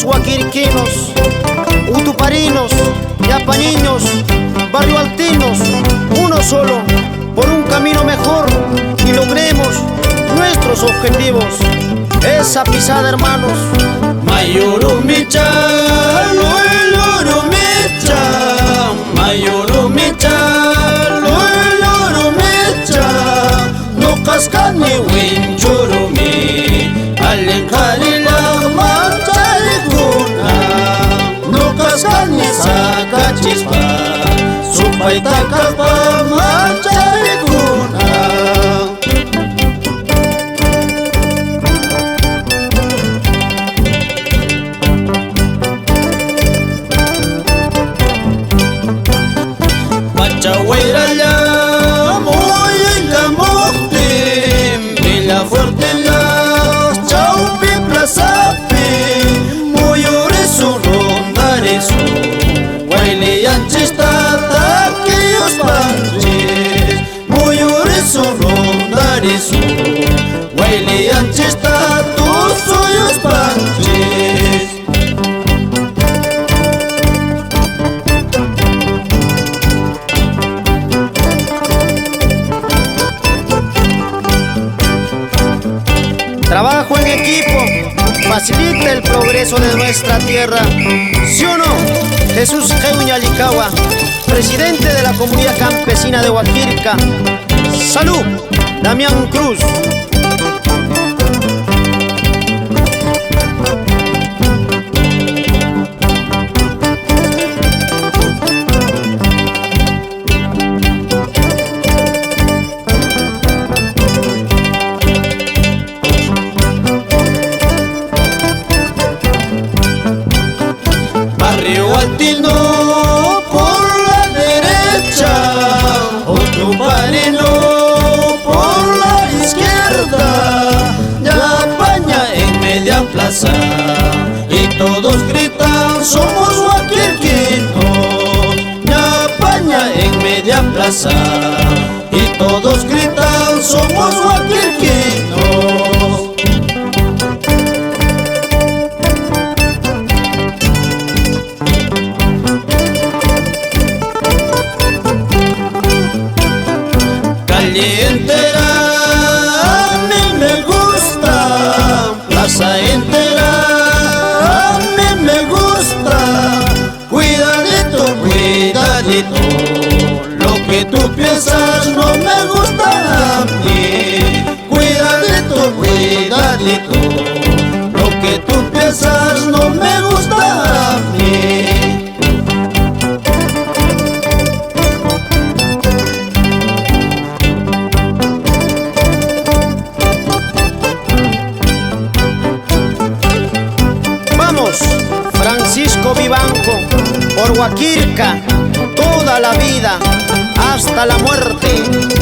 Somos huaquirquinos, utuparinos, yapañiños, barrio altinos, uno solo, por un camino mejor y logremos nuestros objetivos. Esa pisada, hermanos. Mayurumicha, Luilurumicha, Mayurumicha, Luilurumicha, no cascani winchurumi, alencarila mancharikuna, no cascani sakachispa, supaitacapa mancharikuna. Chahuayralla, Moyenga Moctim, Villafuerte las Chaupi Plazapi, Muyurisu Rondarisu, Guaylianchista Taquillos Panchis, Muyurisu Rondarisu, Guaylianchista tus suyos Panchis. Trabajo en equipo facilita el progreso de nuestra tierra. ¿Sí o no? Jesús Geuñalicagua, presidente de la comunidad campesina de Huaquirca. Salud, Damián Cruz. Barrio Altino por la derecha, Otuparino por la izquierda, Yapaña en media plaza y todos gritan somos huaquirquinos. Yapaña en media plaza y todos gritan somos huaquirquinos. Calle entera a mí me gusta, plaza entera a mí me gusta. Cuidadito, cuidadito, lo que tú piensas no me gusta a mí. Cuidadito, cuidadito, lo que tú piensas no me gusta a mí. Francisco Vivanco, por Huaquirca, toda la vida, hasta la muerte.